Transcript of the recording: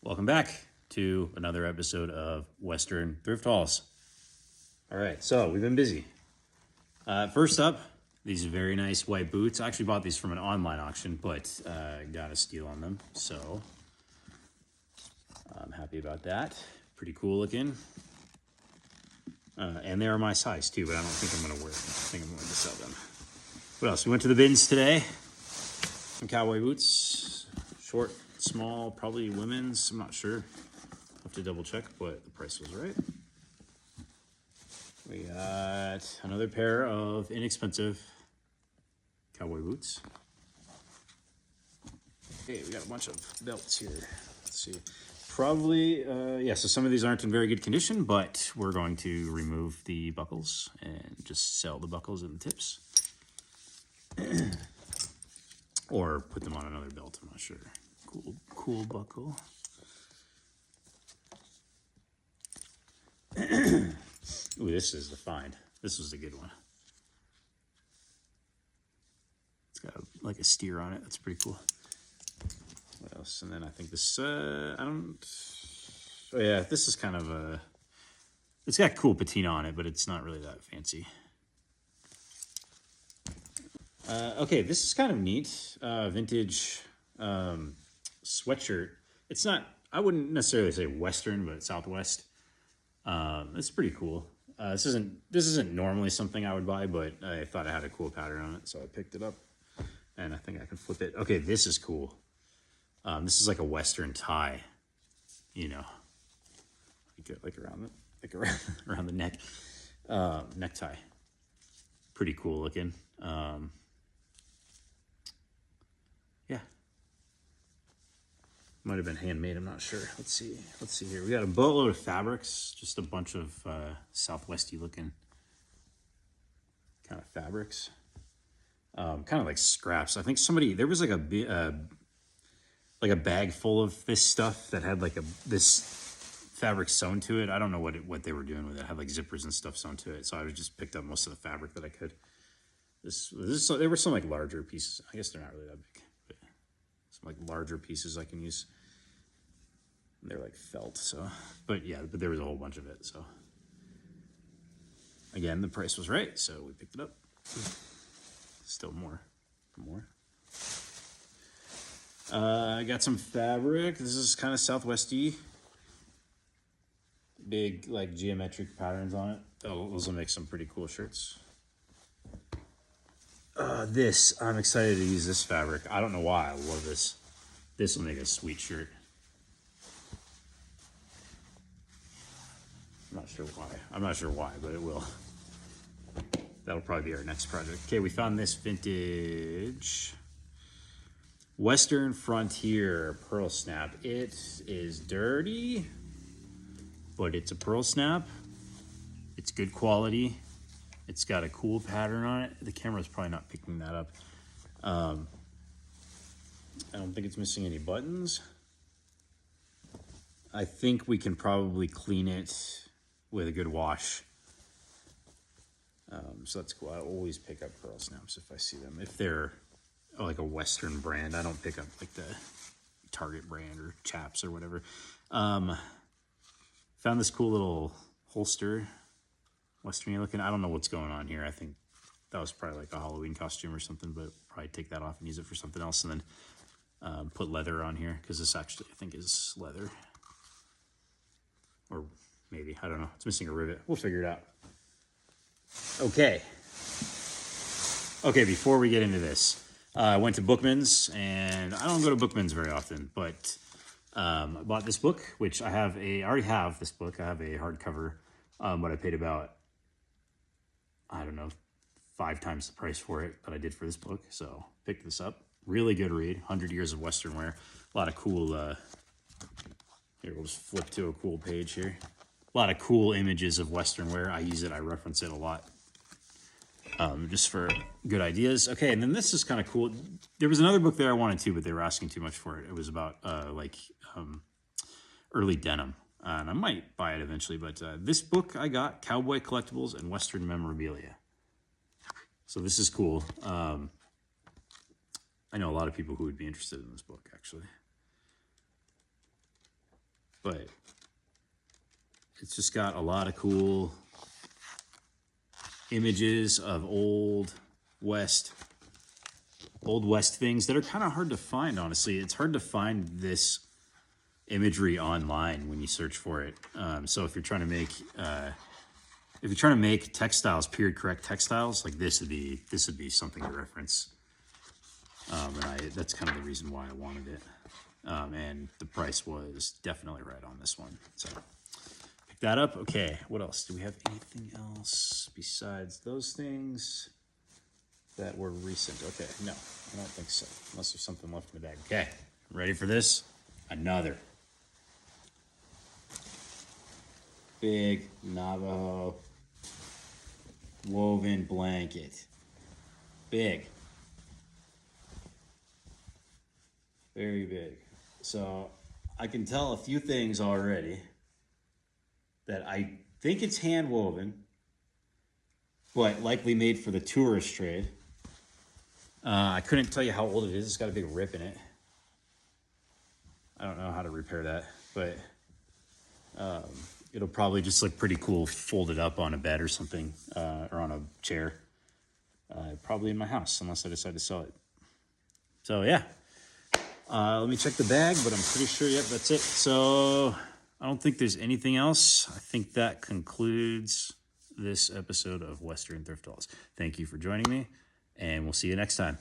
Welcome back to another episode of Western Thrift Hauls. All right, so we've been busy. First up, these very nice white boots. I actually bought these from an online auction, but got a steal on them, so I'm happy about that. Pretty cool looking. And they are my size too, but I don't think I'm going to wear them. I think I'm going to sell them. What else? We went to the bins today. Some cowboy boots, short, small, probably women's. I'm not sure. I'll have to double check, but the price was right. We got another pair of inexpensive cowboy boots. Okay, we got a bunch of belts here. Let's see. Probably, so some of these aren't in very good condition, but we're going to remove the buckles and just sell the buckles and the tips. Or put them on another belt, I'm not sure. Cool buckle. Ooh, this is the find. This was the good one. It's got like a steer on it. That's pretty cool. What else? And then I think this, this is kind of a, it's got cool patina on it, but it's not really that fancy. Okay, this is kind of neat. Vintage sweatshirt. It's not, I wouldn't necessarily say Western, but Southwest. It's pretty cool. This isn't normally something I would buy, but I thought it had a cool pattern on it, so I picked it up. And I think I can flip it. Okay, this is cool. This is like a Western tie, you know, around the neck, necktie. Pretty cool looking. Yeah, might have been handmade. I'm not sure. Let's see here. We got a boatload of fabrics, just a bunch of Southwesty looking kind of fabrics, kind of like scraps. I think there was like a bag full of this stuff that had like this fabric sewn to it. I don't know what they were doing with it. It had like zippers and stuff sewn to it. So I just picked up most of the fabric that I could. There were some like larger pieces. I guess they're not really that big, but some like larger pieces I can use. They're like felt, so, but there was a whole bunch of it. So again, the price was right. So we picked it up. Still more. I got some fabric. This is kind of Southwesty. Big, like, geometric patterns on it. Those will make some pretty cool shirts. I'm excited to use this fabric. I don't know why. I love this. This will make a sweet shirt. I'm not sure why, but it will. That'll probably be our next project. Okay, we found this vintage Western Frontier pearl snap. It is dirty, but it's a pearl snap. It's good quality. It's got a cool pattern on it. The camera's probably not picking that up. I don't think it's missing any buttons. I think we can probably clean it with a good wash. So that's cool. I always pick up pearl snaps if I see them. If they're like a Western brand, I don't pick up like the Target brand or Chaps or whatever. Found this cool little holster, Western looking. I don't know what's going on here. I think that was probably like a Halloween costume or something, but probably take that off and use it for something else, and then put leather on here, because this actually I think is leather. Or maybe, I don't know. It's missing a rivet. We'll figure it out. Okay, before we get into this, I went to Bookman's, and I don't go to Bookman's very often, but I bought this book, which I already have this book. I have a hardcover, but I paid about, I don't know, 5 times the price for it that I did for this book. So picked this up. Really good read. 100 Years of Western Wear. A lot of cool, here, we'll just flip to a cool page here. A lot of cool images of Western wear. I use it. I reference it a lot. Just for good ideas. Okay, and then this is kind of cool. There was another book there I wanted to, but they were asking too much for it. It was about early denim. And I might buy it eventually, but this book I got, Cowboy Collectibles and Western Memorabilia. So this is cool. I know a lot of people who would be interested in this book, actually. but it's just got a lot of cool images of Old West things that are kind of hard to find, honestly. It's hard to find this imagery online when you search for it. So if you're trying to make textiles, period correct textiles, like this would be something to reference. And that's kind of the reason why I wanted it. And the price was definitely right on this one. So pick that up. Okay, what else? Do we have anything else besides those things that were recent? Okay, no, I don't think so. Unless there's something left in the bag. Okay, ready for this? Another big Navajo woven blanket. Big. Very big. So I can tell a few things already. That I think it's hand woven, but likely made for the tourist trade. I couldn't tell you how old it is. It's got a big rip in it. I don't know how to repair that, but it'll probably just look pretty cool folded up on a bed or something, or on a chair. Probably in my house, unless I decide to sell it. So yeah. Let me check the bag, but I'm pretty sure, yep, that's it. So I don't think there's anything else. I think that concludes this episode of Western Thrift Hauls. Thank you for joining me, and we'll see you next time.